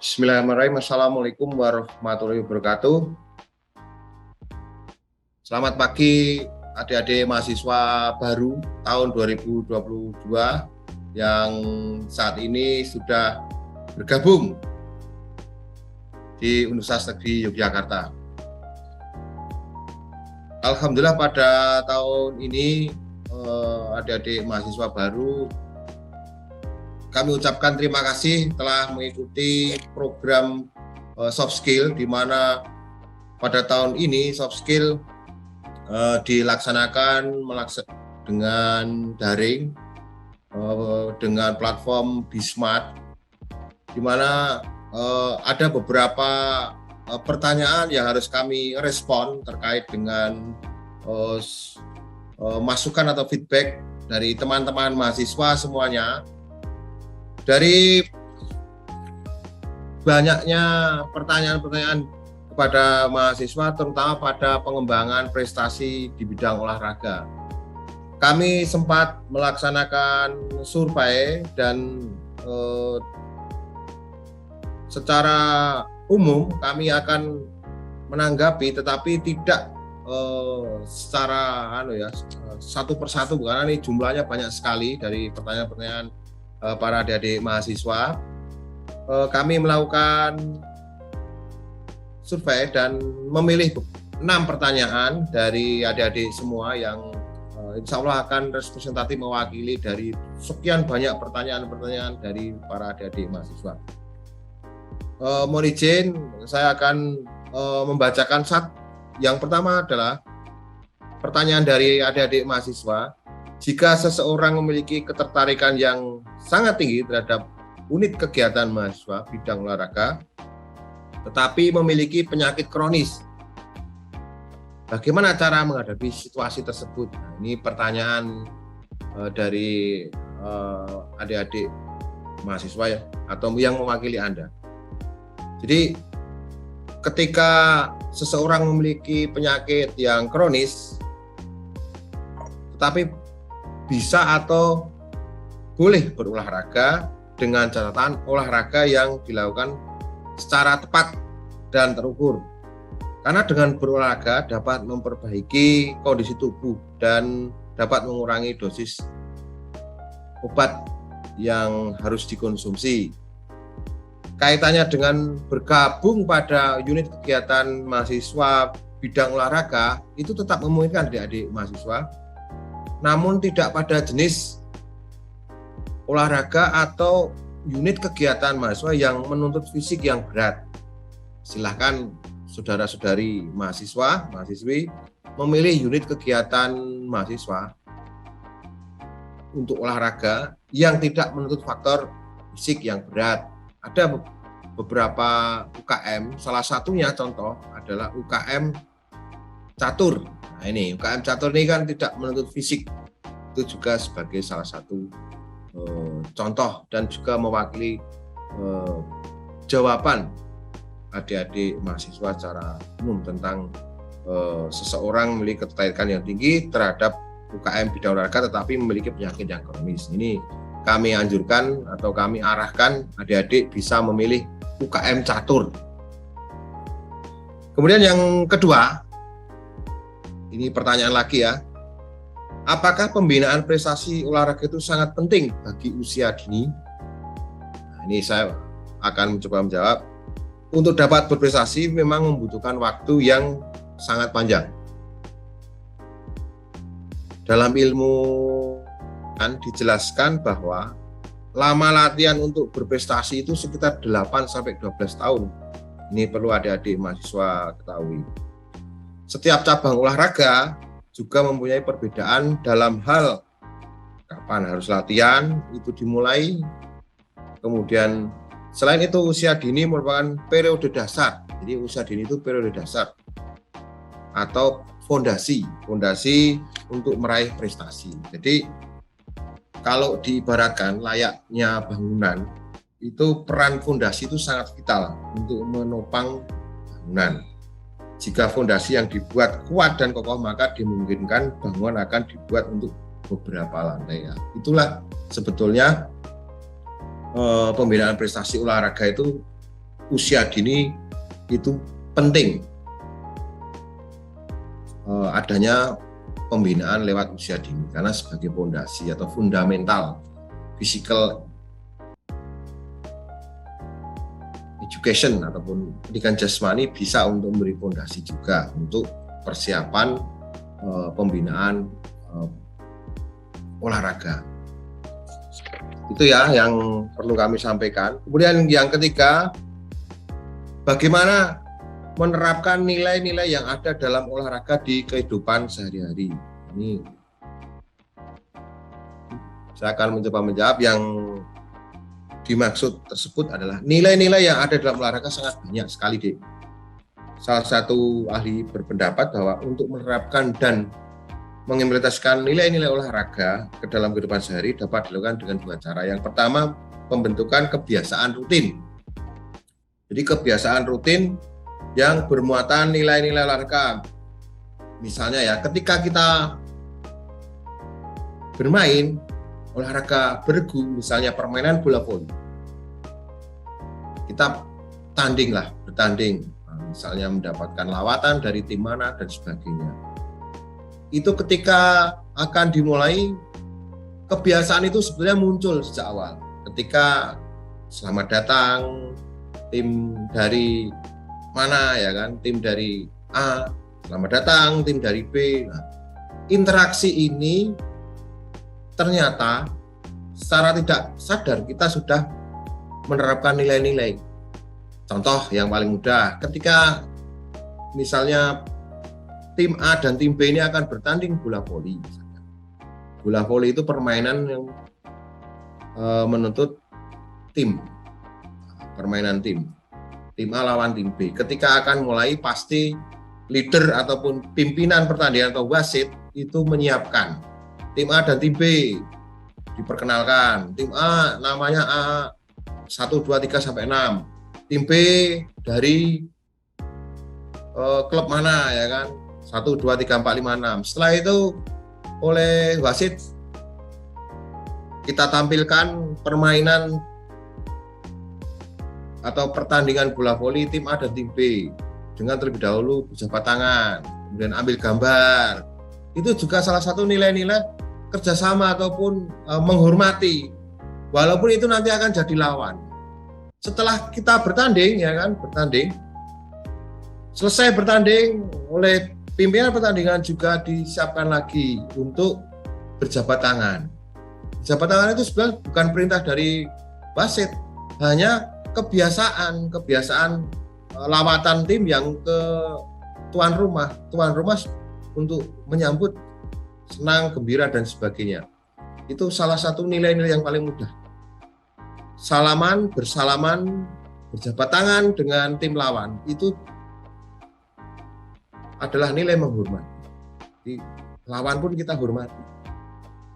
Bismillahirrahmanirrahim. Assalamualaikum warahmatullahi wabarakatuh. Selamat pagi adik-adik mahasiswa baru tahun 2022 yang saat ini sudah bergabung di Universitas Negeri Yogyakarta. Alhamdulillah pada tahun ini adik-adik mahasiswa baru kami ucapkan terima kasih telah mengikuti program soft skill, di mana pada tahun ini soft skill dilaksanakan dengan daring dengan platform Bismart, di mana ada beberapa pertanyaan yang harus kami respon terkait dengan masukan atau feedback dari teman-teman mahasiswa semuanya. Dari banyaknya pertanyaan-pertanyaan kepada mahasiswa, terutama pada pengembangan prestasi di bidang olahraga, kami sempat melaksanakan survei dan secara umum kami akan menanggapi, tetapi tidak secara satu persatu, karena ini jumlahnya banyak sekali dari pertanyaan-pertanyaan para adik-adik mahasiswa. Kami melakukan survei dan memilih 6 pertanyaan dari adik-adik semua yang insya Allah akan representatif mewakili dari sekian banyak pertanyaan-pertanyaan dari para adik-adik mahasiswa. Mohon izin, saya akan membacakan yang pertama adalah pertanyaan dari adik-adik mahasiswa. Jika seseorang memiliki ketertarikan yang sangat tinggi terhadap unit kegiatan mahasiswa bidang olahraga, tetapi memiliki penyakit kronis, bagaimana cara menghadapi situasi tersebut? Nah, ini pertanyaan dari adik-adik mahasiswa ya, atau yang mewakili Anda. Jadi ketika seseorang memiliki penyakit yang kronis, tetapi bisa atau boleh berolahraga dengan catatan olahraga yang dilakukan secara tepat dan terukur. Karena dengan berolahraga dapat memperbaiki kondisi tubuh dan dapat mengurangi dosis obat yang harus dikonsumsi. Kaitannya dengan bergabung pada unit kegiatan mahasiswa bidang olahraga itu tetap memungkinkan adik-adik mahasiswa, namun tidak pada jenis olahraga atau unit kegiatan mahasiswa yang menuntut fisik yang berat. Silahkan saudara-saudari mahasiswa, mahasiswi memilih unit kegiatan mahasiswa untuk olahraga yang tidak menuntut faktor fisik yang berat. Ada beberapa UKM, salah satunya contoh adalah UKM catur. Nah ini UKM catur ini kan tidak menuntut fisik, itu juga sebagai salah satu contoh dan juga mewakili jawaban adik-adik mahasiswa secara umum tentang seseorang memiliki ketertarikan yang tinggi terhadap UKM bidang olahraga tetapi memiliki penyakit yang kronis. Ini kami anjurkan atau kami arahkan adik-adik bisa memilih UKM catur. Kemudian yang kedua, ini pertanyaan lagi ya. Apakah pembinaan prestasi olahraga itu sangat penting bagi usia dini? Nah, ini saya akan mencoba menjawab. Untuk dapat berprestasi memang membutuhkan waktu yang sangat panjang. Dalam ilmu kan dijelaskan bahwa lama latihan untuk berprestasi itu sekitar 8-12 tahun. Ini perlu adik-adik mahasiswa ketahui. Setiap cabang olahraga juga mempunyai perbedaan dalam hal kapan harus latihan itu dimulai. Kemudian selain itu usia dini merupakan periode dasar. Jadi usia dini itu periode dasar atau fondasi untuk meraih prestasi. Jadi kalau diibaratkan layaknya bangunan, itu peran fondasi itu sangat vital untuk menopang bangunan. Jika fondasi yang dibuat kuat dan kokoh, maka dimungkinkan bangunan akan dibuat untuk beberapa lantai. Ya. Itulah sebetulnya pembinaan prestasi olahraga itu usia dini itu penting adanya pembinaan lewat usia dini, karena sebagai fondasi atau fundamental physical education ataupun pendidikan jasmani bisa untuk memberi fondasi juga untuk persiapan pembinaan olahraga. Itu ya yang perlu kami sampaikan. Kemudian yang ketiga, bagaimana menerapkan nilai-nilai yang ada dalam olahraga di kehidupan sehari-hari. Ini saya akan mencoba menjawab. Yang dimaksud tersebut adalah nilai-nilai yang ada dalam olahraga sangat banyak sekali, Dek. Salah satu ahli berpendapat bahwa untuk menerapkan dan mengimplementasikan nilai-nilai olahraga ke dalam kehidupan sehari dapat dilakukan dengan dua cara. Yang pertama, pembentukan kebiasaan rutin. Jadi kebiasaan rutin yang bermuatan nilai-nilai olahraga. Misalnya ya, ketika kita bermain olahraga bergu, misalnya permainan bola voli, kita bertanding, misalnya mendapatkan lawatan dari tim mana dan sebagainya. Itu ketika akan dimulai, kebiasaan itu sebenarnya muncul sejak awal. Ketika selamat datang tim dari mana ya kan, tim dari A, selamat datang tim dari B. Nah, interaksi ini ternyata secara tidak sadar kita sudah menerapkan nilai-nilai. Contoh yang paling mudah, ketika misalnya tim A dan tim B ini akan bertanding bola voli. Bola voli itu permainan yang menuntut tim, permainan tim. Tim A lawan tim B. Ketika akan mulai, pasti leader ataupun pimpinan pertandingan atau wasit itu menyiapkan tim A dan tim B, diperkenalkan. Tim A namanya A 1, 2, 3 sampai 6. Tim B dari klub mana ya kan? 1, 2, 3, 4, 5, 6. Setelah itu oleh wasit kita tampilkan permainan atau pertandingan bola voli tim A dan tim B dengan terlebih dahulu berjabat tangan, kemudian ambil gambar. Itu juga salah satu nilai-nilai kerjasama ataupun menghormati, walaupun itu nanti akan jadi lawan. Setelah kita bertanding, ya kan, selesai bertanding, oleh pimpinan pertandingan juga disiapkan lagi untuk berjabat tangan. Berjabat tangan itu sebenarnya bukan perintah dari wasit, hanya kebiasaan lawatan tim yang ke tuan rumah untuk menyambut senang, gembira dan sebagainya. Itu salah satu nilai-nilai yang paling mudah. Bersalaman, berjabat tangan dengan tim lawan itu adalah nilai menghormati. Jadi, lawan pun kita hormati.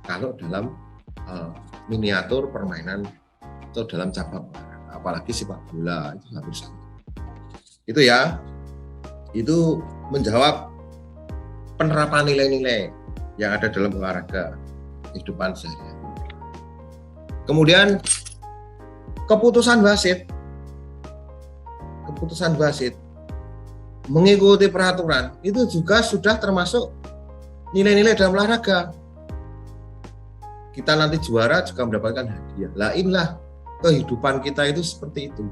Kalau dalam miniatur permainan atau dalam cabang olahraga, apalagi sepak bola itu hampir sama. Itu ya, itu menjawab penerapan nilai-nilai yang ada dalam olahraga kehidupan sehari-hari. Kemudian keputusan wasit mengikuti peraturan itu juga sudah termasuk nilai-nilai dalam olahraga. Kita nanti juara juga mendapatkan hadiah. Lah inilah kehidupan kita itu seperti itu.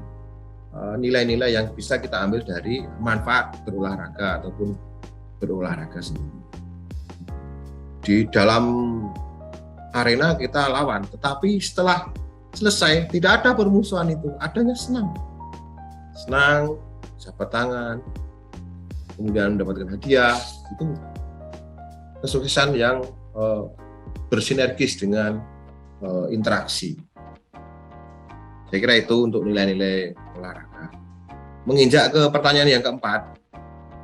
Nilai-nilai yang bisa kita ambil dari manfaat berolahraga ataupun berolahraga sendiri. Di dalam arena kita lawan, tetapi setelah selesai tidak ada permusuhan itu, adanya senang, jabat tangan, kemudian mendapatkan hadiah. Itu kesuksesan yang bersinergis dengan interaksi. Saya kira itu untuk nilai-nilai olahraga. Menginjak ke pertanyaan yang keempat,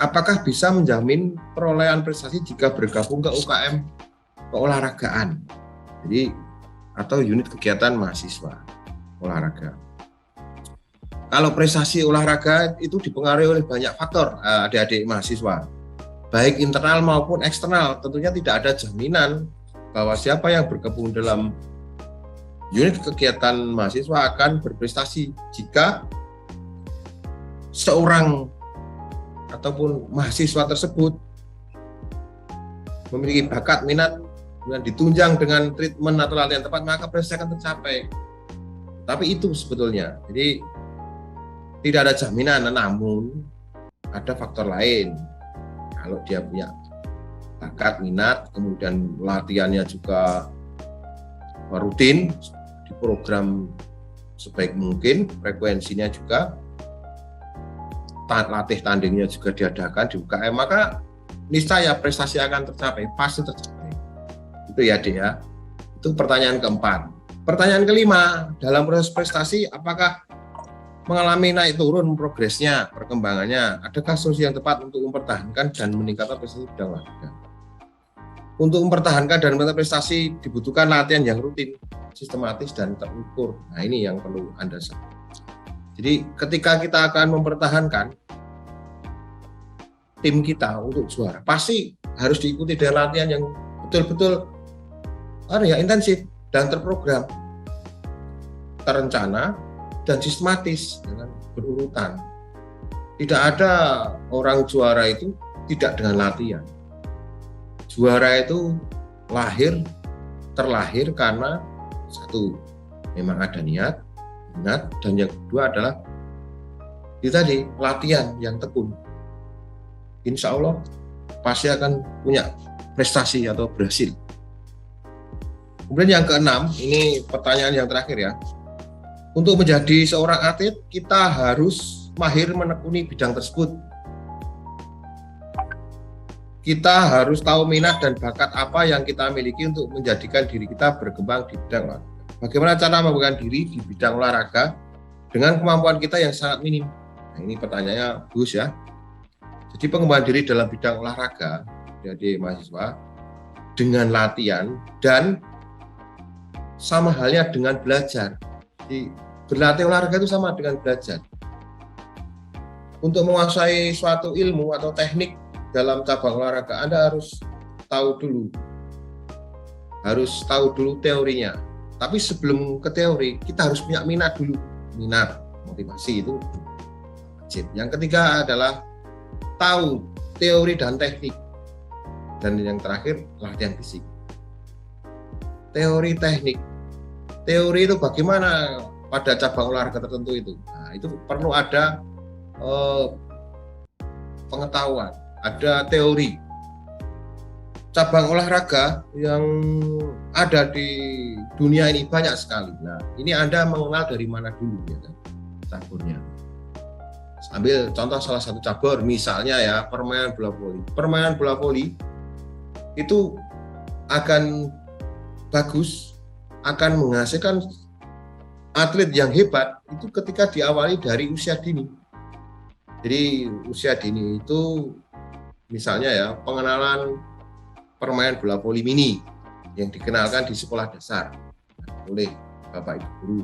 apakah bisa menjamin perolehan prestasi jika bergabung ke UKM keolahragaan? Jadi atau unit kegiatan mahasiswa olahraga. Kalau prestasi olahraga itu dipengaruhi oleh banyak faktor, adik-adik mahasiswa, baik internal maupun eksternal. Tentunya tidak ada jaminan bahwa siapa yang bergabung dalam unit kegiatan mahasiswa akan berprestasi jika seorang ataupun mahasiswa tersebut memiliki bakat, minat, dan ditunjang dengan treatment atau latihan tepat, maka prestasi akan tercapai. Tapi itu sebetulnya, jadi tidak ada jaminan, namun ada faktor lain. Kalau dia punya bakat, minat, kemudian latihannya juga rutin, diprogram sebaik mungkin, frekuensinya juga, latih tandingnya juga diadakan di UKM, maka niscaya prestasi akan tercapai, pasti tercapai. Itu ya, Dek ya. Itu pertanyaan keempat. Pertanyaan kelima, dalam proses prestasi apakah mengalami naik turun progresnya, perkembangannya? Adakah solusi yang tepat untuk mempertahankan dan meningkatkan prestasi bidang olahraga? Untuk mempertahankan dan meningkatkan prestasi dibutuhkan latihan yang rutin, sistematis dan terukur. Nah, ini yang perlu Anda sadari. Jadi ketika kita akan mempertahankan tim kita untuk juara, pasti harus diikuti dengan latihan yang betul-betul intensif dan terprogram, terencana dan sistematis dengan berurutan. Tidak ada orang juara itu tidak dengan latihan. Juara itu terlahir karena satu, memang ada niat, minat, dan yang kedua adalah itu tadi, latihan yang tekun. Insya Allah pasti akan punya prestasi atau berhasil. Kemudian yang keenam, ini pertanyaan yang terakhir ya. Untuk menjadi seorang atlet, kita harus mahir menekuni bidang tersebut. Kita harus tahu minat dan bakat apa yang kita miliki untuk menjadikan diri kita berkembang di bidang olahraga. Bagaimana cara mengembangkan diri di bidang olahraga dengan kemampuan kita yang sangat minim? Nah, ini pertanyaannya bagus ya. Jadi pengembangan diri dalam bidang olahraga jadi mahasiswa dengan latihan dan sama halnya dengan belajar. Jadi berlatih olahraga itu sama dengan belajar. Untuk menguasai suatu ilmu atau teknik dalam cabang olahraga, Anda harus tahu dulu teorinya. Tapi sebelum ke teori, kita harus punya minat dulu. Minat, motivasi itu wajib. Yang ketiga adalah tahu teori dan teknik. Dan yang terakhir, latihan fisik. Teori teknik. Teori itu bagaimana pada cabang olahraga tertentu itu. Nah, itu perlu ada pengetahuan, ada teori. Cabang olahraga yang ada di dunia ini banyak sekali. Nah, ini Anda mengenal dari mana dulu ya kan, caburnya. Ambil contoh salah satu cabur, misalnya ya permainan bola voli. Permainan bola voli itu akan bagus, akan menghasilkan atlet yang hebat itu ketika diawali dari usia dini. Jadi usia dini itu misalnya ya pengenalan permainan bola voli mini yang dikenalkan di sekolah dasar oleh Bapak Ibu guru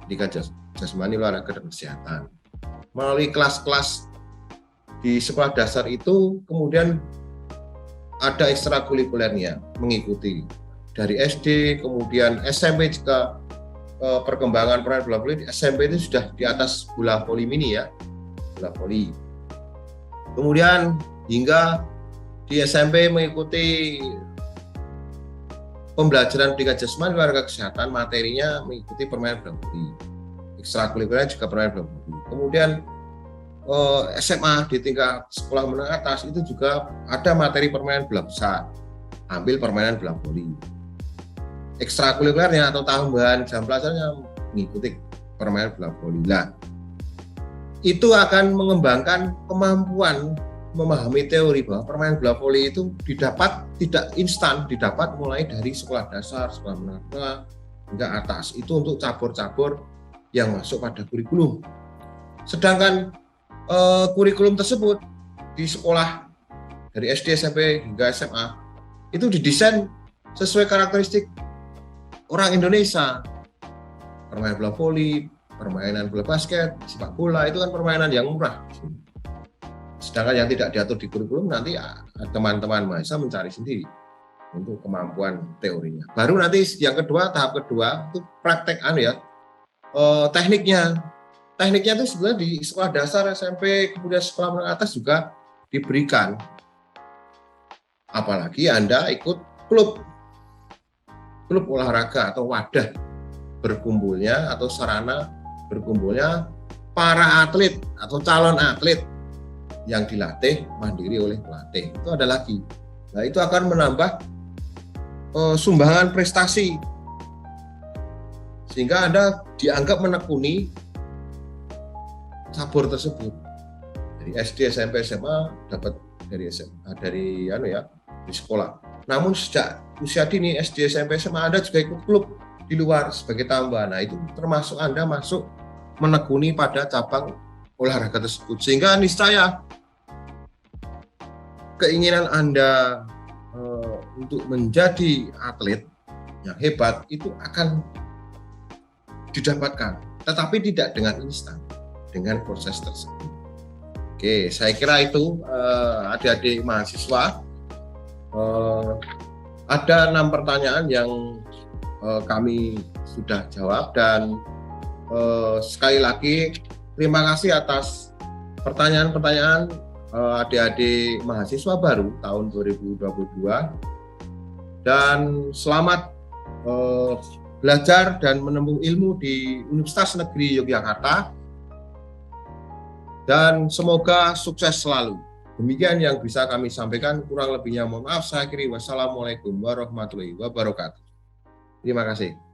pendidikan jasmani, olahraga dan kesehatan. Melalui kelas-kelas di sekolah dasar itu kemudian ada ekstrakurikulernya, mengikuti dari SD, kemudian SMP juga perkembangan permainan bola voli di SMP itu sudah di atas bola voli mini ya, bola voli. Kemudian hingga di SMP mengikuti pembelajaran pendidikan jasmani, olahraga kesehatan, materinya mengikuti permainan bola voli. Ekstrakurikulernya juga permainan bola voli. Kemudian SMA di tingkat sekolah menengah atas itu juga ada materi permainan bola besar, ambil permainan bola voli. Ekstrakurikulernya atau tambahan jam pelajarannya mengikuti permainan bola voli. Nah, itu akan mengembangkan kemampuan memahami teori bahwa permainan bola voli itu didapat tidak instan, didapat mulai dari sekolah dasar, sekolah menengah hingga atas. Itu untuk cabur-cabur yang masuk pada kurikulum. Sedangkan kurikulum tersebut di sekolah dari SD, SMP hingga SMA itu didesain sesuai karakteristik orang Indonesia. Permainan bola voli, permainan bola basket, sepak bola itu kan permainan yang murah. Sedangkan yang tidak diatur di kurikulum nanti teman-teman mahasiswa mencari sendiri untuk kemampuan teorinya. Baru nanti yang kedua, tahap kedua itu praktek tekniknya. tekniknya itu sebenarnya di sekolah dasar, SMP, kemudian sekolah menengah atas juga diberikan. Apalagi Anda ikut klub olahraga atau wadah berkumpulnya atau sarana berkumpulnya para atlet atau calon atlet yang dilatih mandiri oleh pelatih. Itu ada lagi. Nah, itu akan menambah sumbangan prestasi sehingga Anda dianggap menekuni cabur tersebut. Dari SD, SMP, SMA dapat dari SMA, dari sekolah. Namun sejak usia dini SD, SMP, SMA Anda juga ikut klub di luar sebagai tambahan. Nah, itu termasuk Anda masuk menekuni pada cabang olahraga tersebut. Sehingga niscaya keinginan Anda untuk menjadi atlet yang hebat itu akan didapatkan, tetapi tidak dengan instan, dengan proses tersebut. Oke, saya kira itu adik-adik mahasiswa. Ada 6 pertanyaan yang kami sudah jawab, dan sekali lagi terima kasih atas pertanyaan-pertanyaan adik-adik mahasiswa baru tahun 2022, dan selamat belajar dan menempuh ilmu di Universitas Negeri Yogyakarta, dan semoga sukses selalu. Demikian yang bisa kami sampaikan, kurang lebihnya mohon maaf. Saya akhiri, wassalamualaikum warahmatullahi wabarakatuh. Terima kasih.